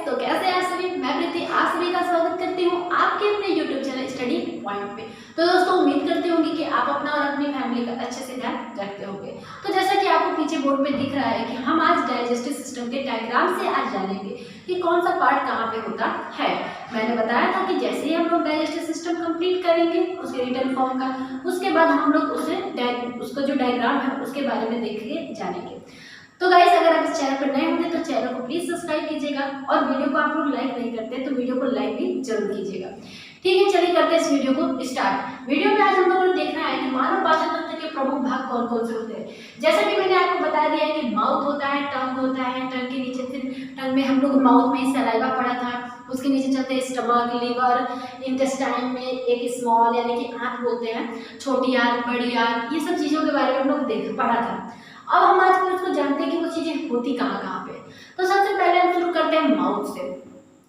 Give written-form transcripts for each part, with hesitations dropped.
तो कैसे हैं आप सभी। मैं प्रीति आप सभी का स्वागत करती हूँ आपके अपने यूट्यूब चैनल स्टडी पॉइंट पे। तो दोस्तों उम्मीद करती होंगी कि आप अपना और अपनी फैमिली का अच्छे से ध्यान रखते होंगे। तो जैसा कि आपको पीछे बोर्ड पे दिख रहा है कि हम आज डाइजेस्टिव सिस्टम के डायग्राम से आज जानेंगे कि कौन सा पार्ट कहाँ पे होता है। मैंने बताया था कि जैसे ही हम लोग डाइजेस्टिव सिस्टम कंप्लीट करेंगे उसके रिटन फॉर्म का, उसके बाद हम लोग उसका जो डायग्राम है उसके बारे में देख के जानेंगे। तो गाइस अगर आप इस चैनल पर नए होंगे तो चैनल को प्लीज सब्सक्राइब कीजिएगा और वीडियो को आप लोग लाइक नहीं करते तो वीडियो को लाइक भी जरूर कीजिएगा। ठीक है, चलिए करते हैं इस वीडियो को स्टार्ट। वीडियो में आज हम लोगों ने देखना है कि मानव पाचन तंत्र के प्रमुख भाग कौन कौन से होते हैं। जैसा कि मैंने आपको बता दिया है कि माउथ होता है, टंग होता है, टंग के नीचे फिर टंग में हम लोग माउथ में सलाइवा पड़ा था, उसके नीचे चलते हैं स्टमक, लिवर, इंटेस्टाइन में एक स्मॉल यानी कि आंत बोलते हैं, छोटी आंत, बड़ी आंत, ये सब चीजों के बारे में हम लोग पढ़ा था। अब हम आज फिर उसको जानते हैं कि वो चीजें होती कहाँ पे। तो सबसे पहले हम शुरू करते हैं माउथ से।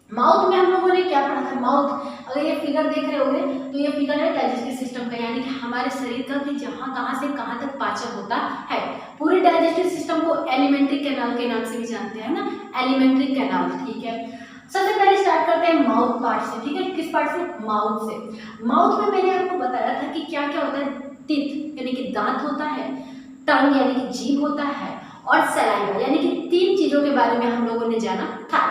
माउथ में हम लोगों ने क्या पढ़ा था। माउथ, अगर ये फिगर देख रहे होंगे तो ये फिगर है डाइजेस्टिव सिस्टम का, यानी कि हमारे शरीर का कि जहाँ कहाँ से कहाँ तक पाचन होता है। पूरे डाइजेस्टिव सिस्टम को एलिमेंट्री कैनाल के नाम से भी जानते हैं ना, एलिमेंट्री कैनाल। ठीक है, सबसे पहले स्टार्ट करते हैं माउथ पार्ट से। ठीक है, किस पार्ट से? माउथ से। माउथ में मैंने आपको बताया था कि क्या क्या होता है। टीथ यानी कि दांत होता है, टंग यानी कि जीभ होता है, और सलाइवा यानी कि तीन चीजों के बारे में हम लोगों ने जाना था।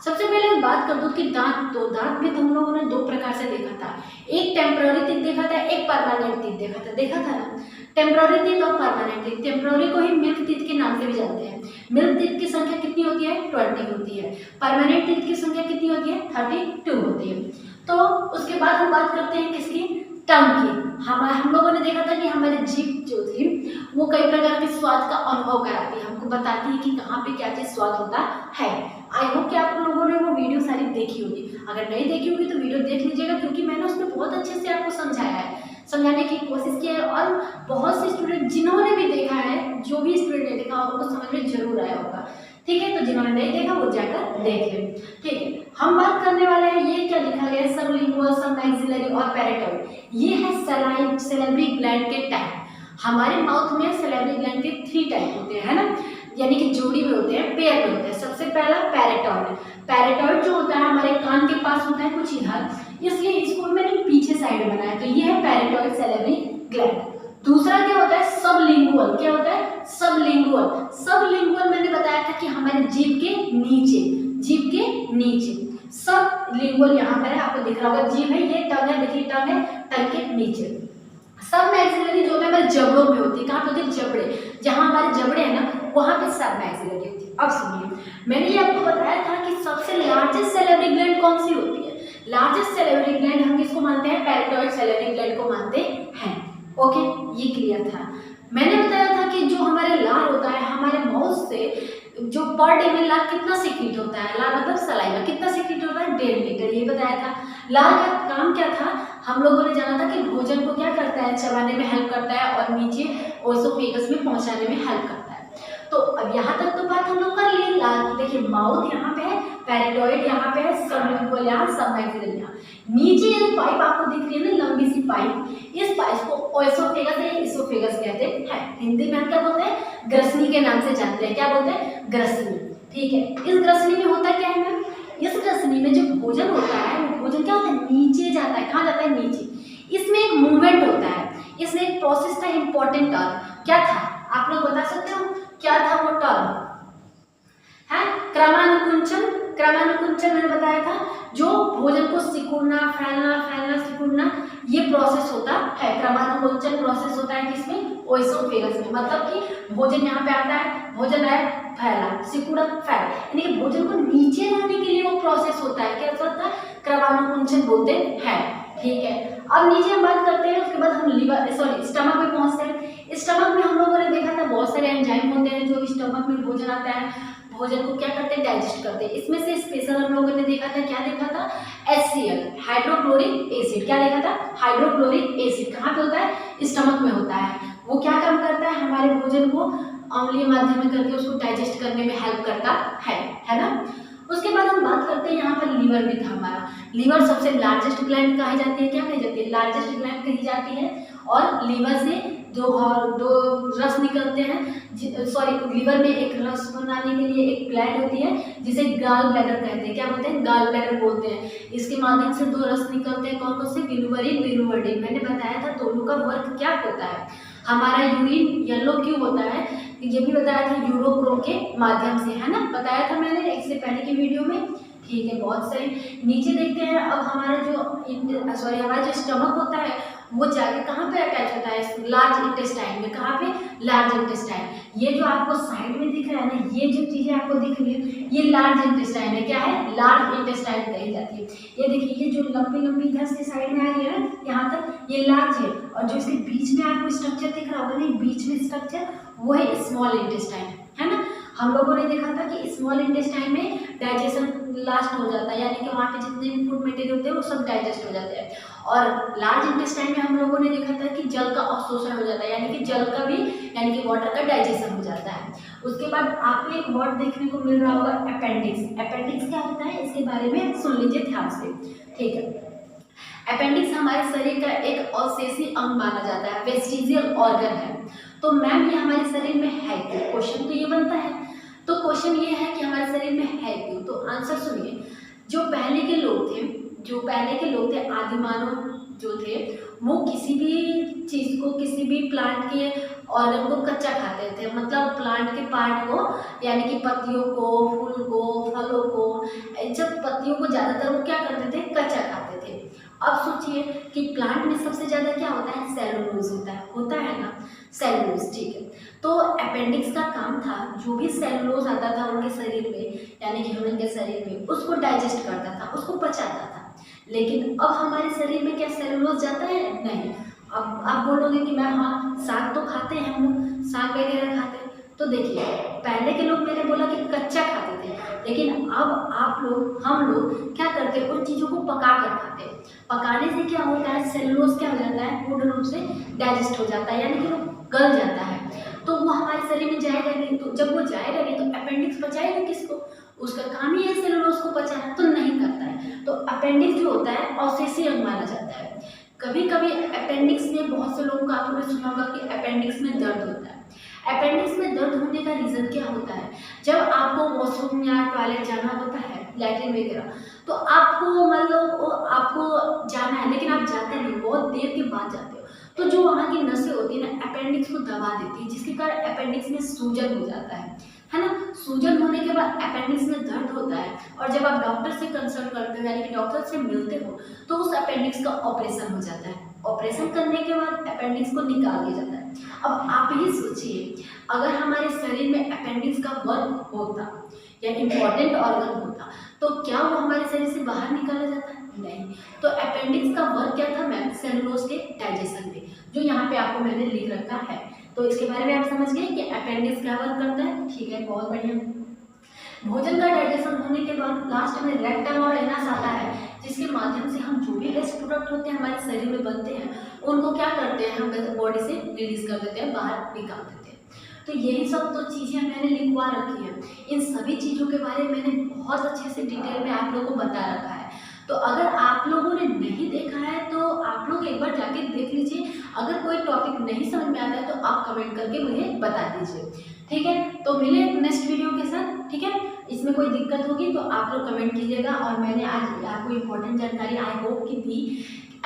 सबसे पहले मैं बात कर दूं कि दांत, तो दांत में तो हम लोगों ने दो प्रकार से देखा था, एक टेम्पररी टीथ देखा था, एक परमानेंट टीथ देखा था ना। टेम्पररी टीथ और परमानेंट टीथ। टेम्पररी को ही मिल्क टीथ के नाम से भी जानते हैं। मिल्क टीथ की संख्या कितनी होती है? 20 होती है। परमानेंट टीथ की संख्या कितनी होती है? 32 होती है। तो उसके बाद हम बात करते हैं किसकी? टंग की। हम लोगों ने देखा था कि हमारी जीभ जो थी वो कई प्रकार के स्वाद का अनुभव कराती है, हमको बताती है कि कहाँ पे क्या चीज स्वाद होता है। आई होप कि आप लोगों ने वो वीडियो सारी देखी होगी। अगर नहीं देखी होगी तो वीडियो देख लीजिएगा, क्योंकि मैंने उसमें बहुत अच्छे से आपको समझाया है, समझाने की कोशिश की है। और बहुत से स्टूडेंट जिन्होंने भी देखा है, जो भी स्टूडेंट ने देखा होगा वो समझ में जरूर आया होगा। ठीक है, तो जिन्होंने नहीं देखा वो जाकर देख लें। ठीक है, हम बात करने वाले हैं, ये क्या लिखा गया है, सबलिंगुअल, सबमैक्सिलरी और पैरेटॉइड। ये है सैलिवरी ग्लैंड के टाइप। हमारे माउथ में सैलिवरी ग्लैंड के 3 टाइप होते हैं, है ना, यानी कि जोड़ी में होते हैं, पेयर में होते हैं। सबसे पहला पैरेटॉइड। पैरेटॉइड जो होता है हमारे कान के पास होता है कुछ इधर, इसलिए इसको मैंने पीछे साइड बनाया, तो ये है पैरेटॉइड सैलिवरी ग्लैंड। दूसरा क्या होता है? सबलिंगुअल। क्या होता है? सबलिंगुअल। सबलिंगुअल मैंने बताया था कि हमारे जीभ के नीचे, जीभ के नीचे सबलिंगुअल यहाँ पर है, आपको दिख रहा होगा। जीभ है, ये टंग है, देखिए टंग है, टंग के नीचे। सब मैक्सिलरी जो होता है हमारे जबड़ों में होती है। कहाँ पे होती है? जबड़े, जहाँ हमारे जबड़े है ना वहाँ पे सब मैक्सिलरी होती है। अब सुनिए, मैंने ये आपको बताया था कि सबसे लार्जेस्ट सैलिवरी ग्लैंड कौन सी होती है। लार्जेस्ट सैलिवरी ग्लैंड हम किसको मानते हैं? पैरेटॉइड सैलिवरी ग्लैंड को मानते हैं। ओके, ये क्लियर था। मैंने बताया था कि जो हमारे लार होता है, हमारे माउथ से जो पर डे में लार कितना सीक्रेट होता है, लार मतलब सलाइवा कितना सीक्रेट होता है? 1.5 लीटर, ये बताया था। लार का काम क्या था? हम लोगों ने जाना था कि भोजन को क्या करता है? चबाने में हेल्प करता है और नीचे ओसोफेगस में पहुंचाने में हेल्प करता है। तो अब यहाँ तक तो बात हम लोग कर लिए। लार, देखिए माउथ यहाँ पे है, पैरेटॉइड यहाँ पे है, सबलिंगुअल यहाँ, सबमैक्सिलरी यहाँ। नीचे ये जो पाइप आपको दिख रही है ना, लंबी सी पाइप, इस पाइप को ओसोफेगस या इसोफेगस कहते हैं। हिंदी में हम क्या बोलते हैं? ग्रसनी के नाम से जानते हैं। क्या बोलते हैं? ग्रसनी। ठीक है, इस ग्रसनी में होता क्या है मैम? इस ग्रसनी में जो भोजन होता है वो भोजन क्या होता है? नीचे जाता है। कहाँ जाता है? नीचे। इसमें एक मूवमेंट होता है, इसमें एक प्रोसेस था, इंपॉर्टेंट टर्म क्या था? आप लोग बता सकते हो क्या था वो टर्म? है क्रमानुकुंचन। क्रमानुकुंचन मैंने बताया था, जो भोजन को सिकुड़ना, फैलना, फैलना, सिकुड़ना, ये प्रोसेस होता है। क्रमानुकुंचन प्रोसेस होता है किसमें? ओएसोफेगस में। मतलब कि भोजन यहाँ पे आता है, भोजन आया, फैला, सिकुड़ा, फैल, यानी कि भोजन को नीचे लाने के लिए वो प्रोसेस होता है। क्या होता है? क्रमानुकुंचन बोलते हैं। ठीक है, अब नीचे हम बात करते हैं, उसके बाद हम स्टमक में पहुंचते हैं। स्टमक में हम लोगों ने देखा था बहुत सारे एंजाइम होते हैं जो स्टमक में भोजन आता है, भोजन को क्या करते हैं? डाइजेस्ट करते हैं। इसमें से स्पेशल हम लोगों ने देखा था, क्या देखा था? HCl, hydrochloric acid. क्या देखा था? Hydrochloric acid. कहाँ पे होता है? स्टमक में होता है। वो क्या काम करता है? हमारे भोजन को अम्लीय माध्यम में करके उसको डाइजेस्ट करने में हेल्प करता है ना। उसके बाद हम बात करते हैं, यहाँ पर लीवर भी था हमारा। लीवर सबसे लार्जेस्ट ग्लैंड कही जाती है। क्या कही जाती है? लार्जेस्ट ग्लैंड कही जाती है। और लीवर से दो रस निकलते हैं, सॉरी लीवर में एक रस बनाने के लिए एक ग्लैंड होती है जिसे गॉल ब्लैडर कहते हैं। क्या बोलते हैं? गॉल ब्लैडर बोलते हैं। इसके माध्यम से दो रस निकलते हैं, कौन कौन से? Bilirubin, bilirubin. मैंने बताया था दोनों का वर्क क्या होता है। हमारा यूरिन येलो क्यों होता है ये भी बताया था, यूरोक्रोम के माध्यम से, है ना, बताया था मैंने इससे पहले की वीडियो में। ठीक है, बहुत सही। नीचे देखते हैं अब हमारा जो स्टमक होता है वो जाके कहाँ पे अटैच होता है? लार्ज इंटेस्टाइन में। कहाँ पे? Large intestine. ये जो आपको साइड में दिख रहा है ना, ये जो चीजें आपको दिख रही है ये लार्ज इंटेस्टाइन है। क्या है? लार्ज इंटेस्टाइन कही जाती है। ये देखिए, ये जो लंबी लंबी इधर से साइड में आ रही है ना यहाँ तक, ये लार्ज है। और जो इसके बीच में आपको स्ट्रक्चर दिख रहा होगा ना, बीच में स्ट्रक्चर, वो है स्मॉल इंटेस्टाइन, है ना। हम लोगों ने देखा था कि स्मॉल इंटेस्टाइन में डाइजेशन लास्ट हो जाता है, यानी कि वहाँ पे जितने भी फूड मटेरियल होते हैं वो सब डाइजेस्ट हो जाते हैं। और लार्ज इंटेस्टाइन में हम लोगों ने देखा था कि जल का अवशोषण हो जाता है, यानी कि जल का भी, यानी कि वाटर का डाइजेशन हो जाता है। उसके बाद आपको एक वर्ड देखने को मिल रहा होगा, अपेंडिक्स। अपेंडिक्स क्या होता है इसके बारे में सुन लीजिए ध्यान से, ठीक है। अपेंडिक्स हमारे शरीर का एक अवशेषी अंग माना जाता है, वेस्टिजियल ऑर्गन है। तो मैम ये हमारे शरीर में है क्यों? क्वेश्चन तो ये बनता है। तो क्वेश्चन ये है कि हमारे शरीर में है क्यों? तो आंसर सुनिए। जो पहले के लोग थे आदि मानव जो थे, वो किसी भी चीज़ को, किसी भी प्लांट के ऑर्गन को कच्चा खाते थे, मतलब प्लांट के पार्ट को, यानी कि पत्तियों को, फूल को, फलों को, जब पत्तियों को ज़्यादातर वो क्या करते थे? कच्चा खाते थे। अब सोचिए कि प्लांट में सबसे ज़्यादा क्या होता है? सेलुलोज होता है ना, सेलुलोज, ठीक है। तो अपेंडिक्स का काम था, जो भी सेलुलोज आता था उनके शरीर में, यानी कि ह्यूमन के शरीर में, उसको डाइजेस्ट करता था, उसको पचाता था। लेकिन अब हमारे शरीर में क्या सेलुलोज जाता है? नहीं। अब आप बोलोगे कि मैम हाँ साग तो खाते हैं हम लोग, साग वगैरह खाते हैं। तो देखिए, पहले के लोग, मैंने बोला कि कच्चा खाते थे, लेकिन अब हम लोग क्या करते हैं? उन चीज़ों को पका कर खाते हैं। पकाने से क्या होता है? सेलुलोज क्या हो जाता है? पूर्ण रूप से डाइजेस्ट हो जाता है, यानी कि वो गल जाता है। तो वो हमारे शरीर में जाएगा नहीं। तो जब वो जाएगा नहीं तो अपेंडिक्स पचाएगा किसको? उसका काम ही है सेलुलोज को पचाना, तो नहीं करता है। तो अपेंडिक्स जो होता है अवशेषी अंग माना जाता है। कभी कभी अपेंडिक्स में, बहुत से लोगों को आपने सुना होगा कि अपेंडिक्स में दर्द होता है। अपेंडिक्स में दर्द होने का रीज़न क्या होता है? जब आपको वॉशरूम या टॉयलेट जाना होता है, लैट्रिन वगैरह, तो आपको मतलब आपको जाना है, लेकिन आप जाते नहीं, बहुत देर के बाद जाते हो। तो जो वहाँ की नसें होती है ना, अपेंडिक्स को दबा देती है, जिसके कारण अपेंडिक्स में सूजन हो जाता है ना। सूजन होने के बाद अपेंडिक्स में दर्द होता है, और जब आप डॉक्टर से कंसल्ट करते हो, यानी कि डॉक्टर से मिलते हो, तो उस अपेंडिक्स का ऑपरेशन हो जाता है। ऑपरेशन करने के बाद अपेंडिक्स को निकाल दिया जाता है। अब आप ही सोचिए, अगर हमारे शरीर में अपेंडिक्स का वर्क होता या इम्पॉर्टेंट ऑर्गन होता, तो क्या वो हमारे शरीर से बाहर निकाला जाता? नहीं। तो अपेंडिक्स का वर्क क्या था मैम? सेलुलोज के डाइजेशन में, जो यहाँ पे आपको मैंने लिख रखा है। तो इसके बारे में आप समझ गए कि अपेंडिक्स क्या वर्क करता है। ठीक है, बहुत बढ़िया। भोजन का डाइजेशन होने के बाद लास्ट में रेक्टम और एनस आता है, जिसके माध्यम से हम जो भी वेस्ट प्रोडक्ट होते हैं हमारे शरीर में बनते हैं, उनको क्या करते हैं? हम बॉडी से रिलीज कर देते हैं, बाहर निकाल देते हैं। तो यही सब तो चीज़ें मैंने लिखवा रखी हैं। इन सभी चीज़ों के बारे में मैंने बहुत अच्छे से डिटेल में आप लोगों को बता रखा है। तो अगर आप लोगों ने नहीं देखा है तो आप लोग एक बार जाके देख लीजिए। अगर कोई टॉपिक नहीं समझ में आता है तो आप कमेंट करके मुझे बता दीजिए, ठीक है। तो मिले नेक्स्ट वीडियो के साथ, ठीक है। इसमें कोई दिक्कत होगी तो आप लोग कमेंट कीजिएगा। और मैंने आज आपको इम्पोर्टेंट जानकारी आई होप कि दी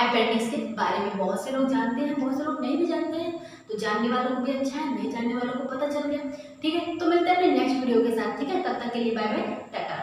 अपेंडिक्स के बारे में। बहुत से लोग जानते हैं, बहुत से लोग नहीं भी जानते हैं, तो जानने वालों को भी अच्छा है, नहीं जानने वालों को पता चल गया, ठीक है। तो मिलते हैं अपने नेक्स्ट वीडियो के साथ, ठीक है। तब तक के लिए बाय बाय, टाटा।